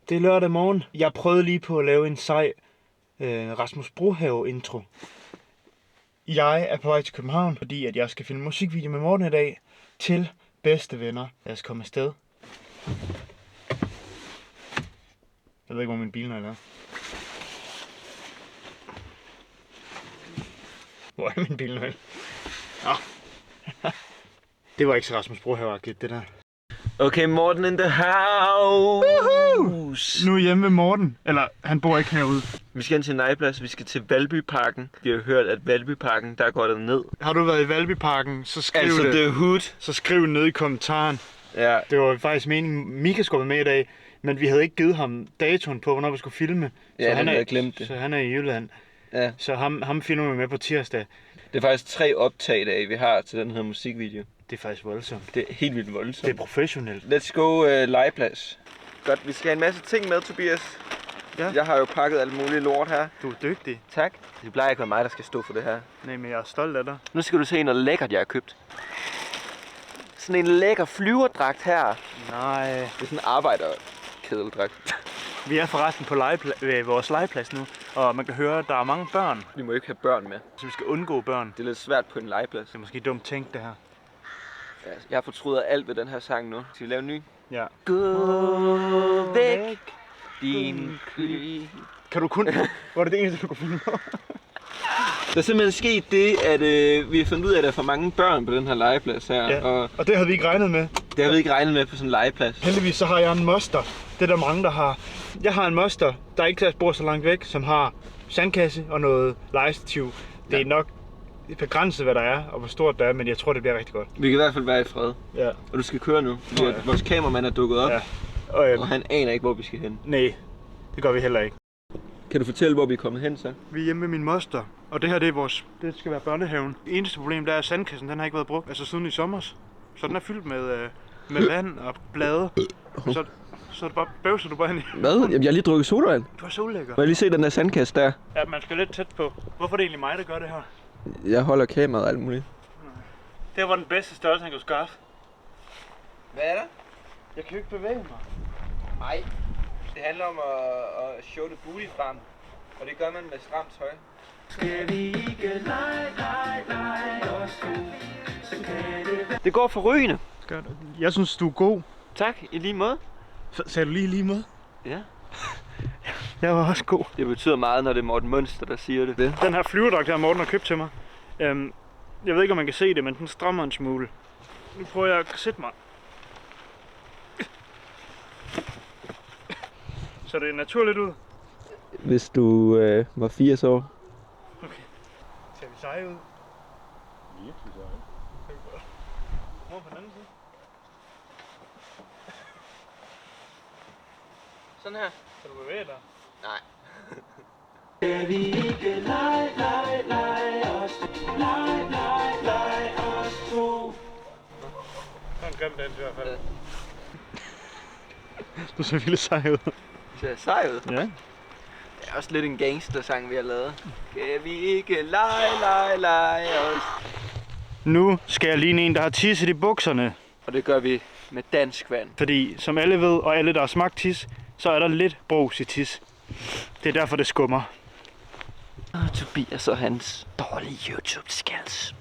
Det er lørdag morgen. Jeg prøvede lige på at lave en sej Rasmus Brohave-intro. Jeg er på vej til København, fordi at jeg skal filme musikvideo med Morten i dag til Bedste Venner. Lad os komme afsted. Jeg ved ikke, hvor min bilnøgle er. Hvor er min bilnøgle? Nå. Det var ikke så Rasmus Brohave-agtigt, det der. Okay, Morten in the house! Nu er hjemme med Morten. Eller, han bor ikke herude. Vi skal ind til en legeplads, vi skal til Valbyparken. Vi har hørt, at Valbyparken, der går der ned. Har du været i Valbyparken, så skriv Altså det. The Hood. Så skriv ned i kommentaren. Ja. Det var faktisk meningen, Mika skulle være med i dag, men vi havde ikke givet ham datoen på, hvornår vi skulle filme. Ja, så han havde glemt det. Så han er i Jylland. Ja. Så ham filmer vi med på tirsdag. Det er faktisk 3 optag, vi har til den her musikvideo. Det er faktisk voldsomt. Det er helt vildt voldsomt. Det er professionelt. Let's go legeplads. Godt, vi skal have en masse ting med, Tobias. Ja. Jeg har jo pakket alt muligt lort her. Du er dygtig. Tak. Det plejer ikke at være mig, der skal stå for det her. Nej, men jeg er stolt af dig. Nu skal du se noget lækkert, jeg har købt. Sådan en lækker flyverdragt her. Nej. Det er sådan en arbejderkedeldragt. Vi er forresten på ved vores legeplads nu, og man kan høre, at der er mange børn. Vi må ikke have børn med. Så vi skal undgå børn. Det er lidt svært på en legeplads. Det er måske dumt tænkt, det her. Ja, jeg fortryder alt ved den her sang nu. Skal vi lave en ny? Ja. Gå væk, din krig. Kan du kun... Var det det eneste, du kunne filme på? Der er simpelthen sket det, at vi har fundet ud af, at der er for mange børn på den her legeplads her. Ja. Og Og det havde vi ikke regnet med. det har vi ikke regnet med på sådan en legeplads. Heldigvis så har jeg en moster. Det er der mange, der har. Jeg har en moster, der ikke bor så langt væk, som har sandkasse og noget legestativ. Det er nok begrænset, hvad der er, og hvor stort det er, men jeg tror, det bliver rigtig godt. Vi kan i hvert fald være i fred. Ja. Og du skal køre nu, fordi Ja. at vores kameramand er dukket op, Ja. og han aner ikke, hvor vi skal hen. Nej, det gør vi heller ikke. Kan du fortælle, hvor vi er kommet hen så? Vi er hjemme med min moster, og det her det er vores, det skal være børnehaven. Det eneste problem der er, at sandkassen den har ikke været brugt, altså siden i sommer. Så den er fyldt med vand og blade. Så er det bare bøvser du bare ind i. Hvad? Jamen, jeg har lige drukket sodavand. Du er så ulækker. Må jeg lige se den der sandkasse der? Ja, man skal lidt tæt på. Hvorfor er det egentlig mig, der gør det her? Jeg holder kameraet og alt muligt. Det var den bedste størrelse, han kunne skaffe. Hvad er der? Jeg kan jo ikke bevæge mig. Nej, det handler om at show det booty frem. Og det gør man med stramt tøj. Skal vi ikke lege os to, så kan det... Det går forrygende. Jeg synes, du er god. Tak, i lige måde. Sagde du lige måde? Ja. Jeg var også god. Det betyder meget, når det er Morten Mønster, der siger det. Den her flyverdragt, der Morten har købt til mig. Jeg ved ikke, om man kan se det, men den strammer en smule. Nu prøver jeg at sætte mig. Så det er naturligt ud. Hvis du var 80 år. Okay. Ser vi seje ud? Virkelig seje. Hvor på den anden side? Sådan her. Kan du bevæge dig? Nej. Skal vi ikke lege os to? Lege os to. Det er en grim dans i hvert fald. Du ser vildt sej ud. Det ser sej ud. Ja. Det er også lidt en gangster-sang, vi har lavet. Skal vi ikke lege os? Nu skal jeg ligne en, der har tisset i bukserne. Og det gør vi med dansk vand. Fordi som alle ved, og alle der har smagt tis, så er der lidt brus i tis. Det er derfor, det skummer. Og Tobias og hans dårlige YouTube-skills.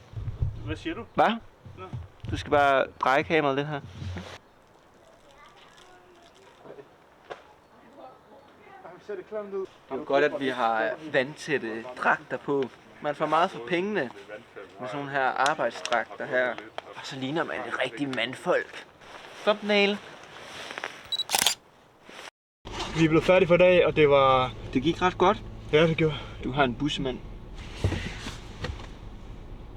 Hvad siger du? Hvad? Nå. Du skal bare dreje kameraet lidt her. Ser det klamt ud? Det er jo godt, at vi har vandtætte dragter på. Man får meget for pengene med sådan nogle her arbejdsdragter her. Og så ligner man et rigtigt mandfolk. Thumbnail. Vi er blevet færdige for i dag, og det var... Det gik ret godt. Ja, det gjorde. Du har en bussemand.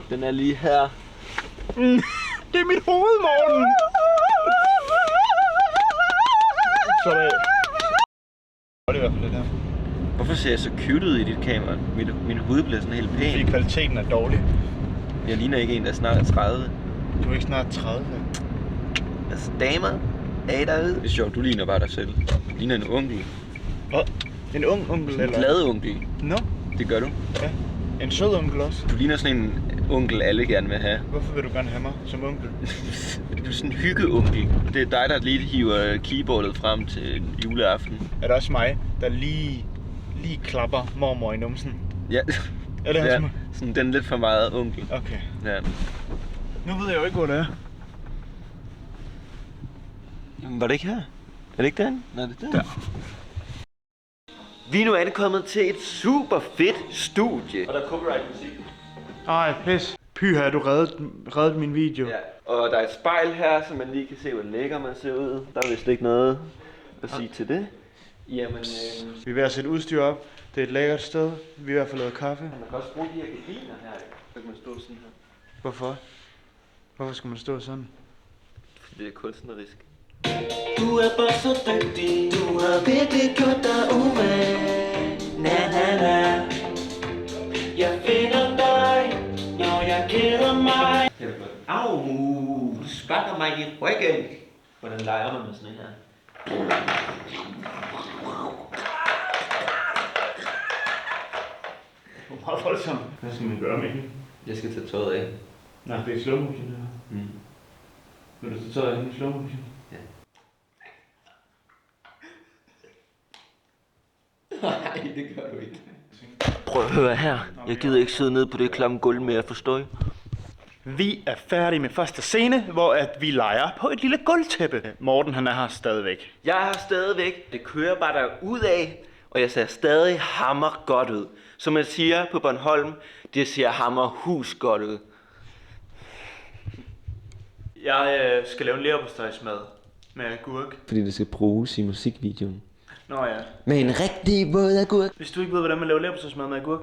Den er lige her. Det er mit hoved, Morten! Sådan. Det er i hvert fald det der. Hvorfor ser jeg så cute ud i dit kamera? Min hud bliver sådan helt Fordi pæn. kvaliteten er dårlig. Jeg ligner ikke en, der snart er 30. Du er ikke snart 30. Altså damer, er derude. Det er sjovt, du ligner bare dig selv. Du ligner en onkel. Hvad? En ung onkel, En eller? glad onkel. Nå, Det gør du. ja. En sød onkel også. Du ligner sådan en onkel alle gerne vil have. Hvorfor vil du gerne have mig som onkel? Du er sådan en hyggeonkel. Det er dig, der lige hiver keyboardet frem til juleaften. Er det også mig, der lige klapper mormor i numsen? Ja. Er det også mig? Sådan den lidt for meget onkel. Okay. Ja. Nu ved jeg jo ikke, hvor det er. Jamen, var det ikke her? Er det ikke derinde? Nej, det er der. Vi er nu ankommet til et super fedt studie. Og der er copyright musik. Ej, pis. Pyha, du reddede min video. Ja. Og der er et spejl her, så man lige kan se, hvor lækker man ser ud. Der er vist ikke noget at sige til det. Jamen, Vi er ved at sætte udstyr op. Det er et lækkert sted. Vi er i hvert fald lavet kaffe. man kan også bruge de her gardiner her. Så kan man stå sådan her. Hvorfor? Hvorfor skal man stå sådan? Fordi det er kunstnerisk. Du er bare så dygtig, du har virkelig gjort dig umage. Na na na. Jeg finder dig, når jeg keder mig. Au, du sparker mig i ryggen. Hvordan leger man med sådan en her? Det er meget voldsomt. Hvad skal man gøre med hende? Jeg skal tage tøjet af. Nej, det er slow motion det her. Mm. Vil du så tage hende i slow motion? Ja. Nej, det gør du ikke. Prøv at høre her. Jeg gider ikke sidde nede på det klamme gulv mere, forstår I? Vi er færdige med første scene, hvor at vi leger på et lille gulvtæppe. Morten, han er her stadigvæk. Jeg er her stadigvæk. Det kører bare derudad, og jeg ser stadig hammer godt ud. Som man siger på Bornholm, det ser hammer hus godt ud. Jeg skal lave en leverpostejsmad med agurk. Fordi det skal bruges i musikvideoen. Nå ja. Med en rigtig våd agurk. Hvis du ikke ved, hvordan man laver leverpostejsmad med agurk,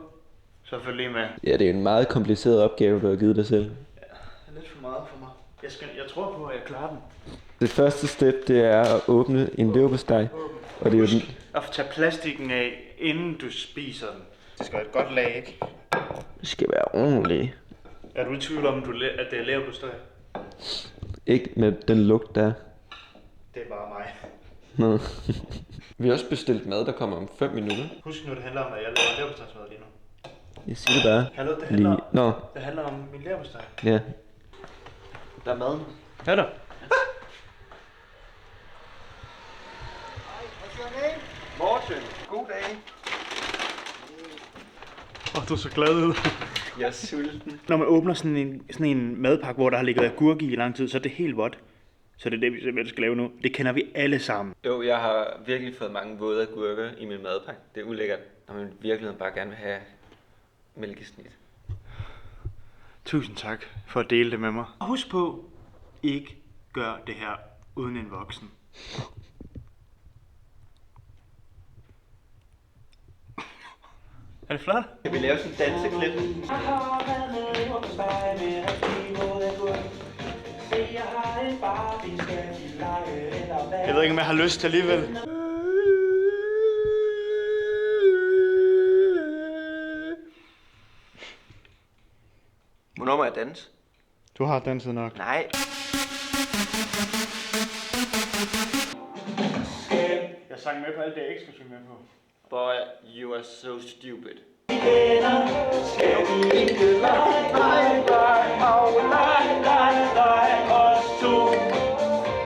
så følg lige med. Ja, det er en meget kompliceret opgave, du har givet dig selv. Det er lidt for meget for mig. Jeg tror på, at jeg klarer den. Det første step, det er at åbne en leverpostej. Og det er jo den... Og tage plastikken af, inden du spiser den. Det skal være et godt lag, ikke? Det skal være ordentligt. Er du i tvivl om, at det er leverpostej? Ikke med den lugt der. Det er bare mig. Nå. Vi har også bestilt mad, der kommer om 5 minutter. Husk nu, det handler om, at jeg laver leverpostejsmad lige nu. Jeg siger det bare. Hallo, det handler, Lige... Nå, det handler om min leverpostej. ja. Der er mad. Ja da. Morten, god dag. Du er så glad ud. Jeg er sulten. Når man åbner sådan en madpakke, hvor der har ligget agurk i lang tid, så er det helt vådt. Så det er det, vi simpelthen skal lave nu. Det kender vi alle sammen. Jo, jeg har virkelig fået mange våde agurker i min madpakke. Det er ulækkert, når man virkelig bare gerne vil have mælkesnit. Tusind tak for at dele det med mig. Husk på, ikke gør det her uden en voksen. Er det flot? Kan vi lave sådan en danseklip? Jeg ved ikke, om jeg har lyst til alligevel. Hvornår må jeg danse? Du har danset nok. Nej. Jeg sang med på alt det, jeg ikke skulle synge med på. Boy, you are so stupid.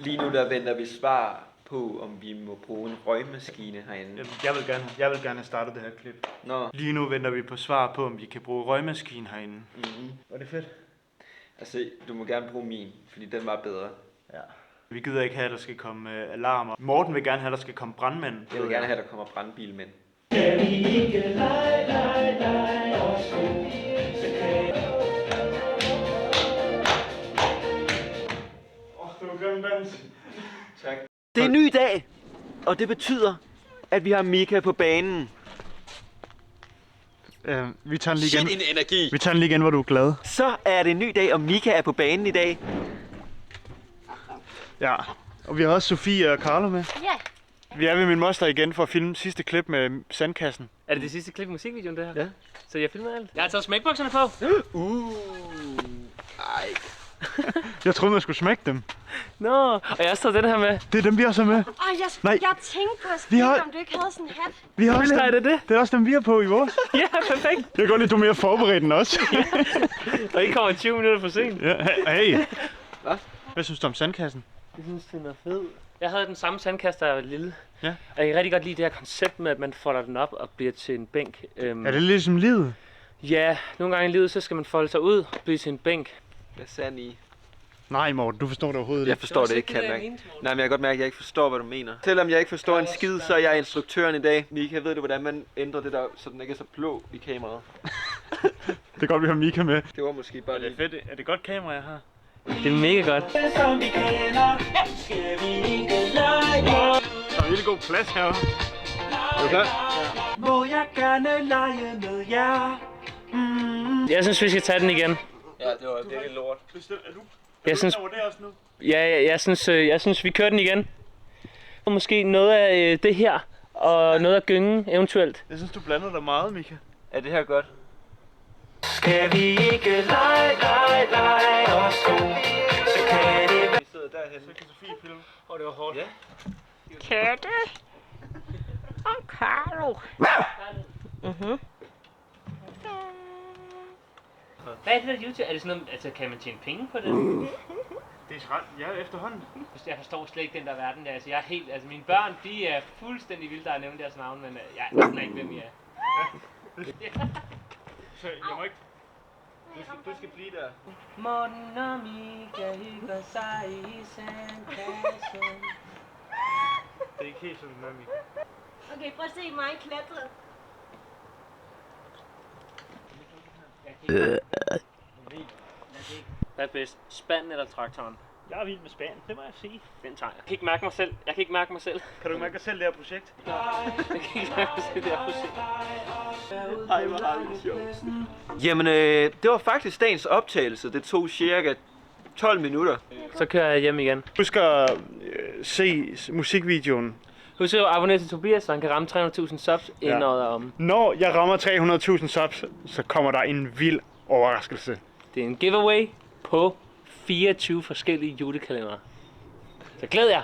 Lige nu der venter vi svar på, om vi må bruge en røgmaskine herinde. Jeg vil gerne have startet det her klip. Nå. Lige nu venter vi på svar på, om vi kan bruge røgmaskinen herinde. Mm-hmm. Var det fedt? Altså, du må gerne bruge min, fordi den var bedre. Ja. Vi gider ikke have, at der skal komme alarmer. Morten vil gerne have, at der skal komme brandmænd. Jeg vil gerne have, at der kommer brandbilmænd. Det var grim dans. Tak. Det er en ny dag, og det betyder, at vi har Mika på banen. Vi tager den lige igen. Shit, en energi. Vi tager den lige igen, hvor du er glad. Så er det en ny dag, og Mika er på banen i dag. Ja, og vi har også Sofie og Carlo med. Ja. Vi er ved min moster igen for at filme sidste klip med sandkassen. Er det sidste klip i musikvideoen, det her? Ja. Så jeg filmer alt? Jeg har taget smækbokserne på. Ej. Jeg troede, man skulle smække dem. Nå, og jeg har taget den her med. Det er dem, vi også har med. Nej. Jeg tænkte på at Vi skrive, har- om du ikke havde sådan en hat. Vi har også Nej, dem. det er det. Det er også dem, vi har på i vores. Ja, perfekt. Jeg kan godt lide, at du er mere forberedt end os. Og I kommer 20 minutter for sent. Ja, hey. Hvad? Hvad synes du om sandkassen? Jeg synes, den er fed. Jeg havde den samme sandkasse, da jeg var lille. Ja. Og jeg kan rigtig godt lide det her koncept med, at man folder den op og bliver til en bænk. Er det ligesom livet? Ja, nogle gange i livet, så skal man folde sig ud og blive til en bænk. Hvad sand i? Nej, Morten, du forstår det overhovedet Jeg ikke. forstår det ikke, kan jeg mærke. Nej, men jeg kan godt mærke, at jeg ikke forstår, hvad du mener. Selvom jeg ikke forstår en skid, så er jeg instruktøren i dag. Mika, ved du, hvordan man ændrer det der, så den ikke er så blå i kameraet? Det er godt, vi har Mika med. Det var måske bare lidt. fedt? Er det godt kamera, jeg har? Det er mega godt. Som vi kender, skal vi ikke lege. Der er virkelig god plads herovre. Er du klar? Må jeg gerne lege med jer? Jeg synes, vi skal tage den igen. Ja, det var virkelig lort. Er du Jeg synes, over det også nu? jeg synes, vi kører den igen. Og måske noget af det her, og noget af gyngen eventuelt. Jeg synes, du blander dig meget, Mika. Er det her godt? Skal vi ikke lege os to? Så kan det være. Vi sidder derhen. Så kan Sofie filme. Det var hårdt. Ja. Katte. Og Carlo. Hvad er det der YouTube? Er det sådan noget, altså kan man tjene penge på det? Det er ret. Ja, efterhånden. Jeg forstår slet ikke den der verden. Altså, jeg er helt, altså mine børn, de er fuldstændig vilde, der har nævnt deres navn, men jeg aner ikke, hvem I er. Så jeg må ikke... Du skal blive der. Morten og Mika hygger sig i sandkassen. Det er ikke helt sådan, Mika. Okay, prøv at se mig klatre. Hvad er bedst? Spanden eller traktoren? Jeg er vild med Spanien, det må jeg sige. Den tager jeg. Jeg kan ikke mærke mig selv. Kan du ikke mærke dig selv, det her projekt? Jeg kan ikke mærke mig selv, det her projekt. Ej, hvor har vi det sjovt. Jamen, det var faktisk dagens optagelse. Det tog cirka 12 minutter. Så kører jeg hjem igen. Husk at se musikvideoen. Husk at abonnere til Tobias, så han kan ramme 300.000 subs inden året er om. Når jeg rammer 300.000 subs, så kommer der en vild overraskelse. Det er en giveaway på 24 forskellige julekalendere. Så glæd jer!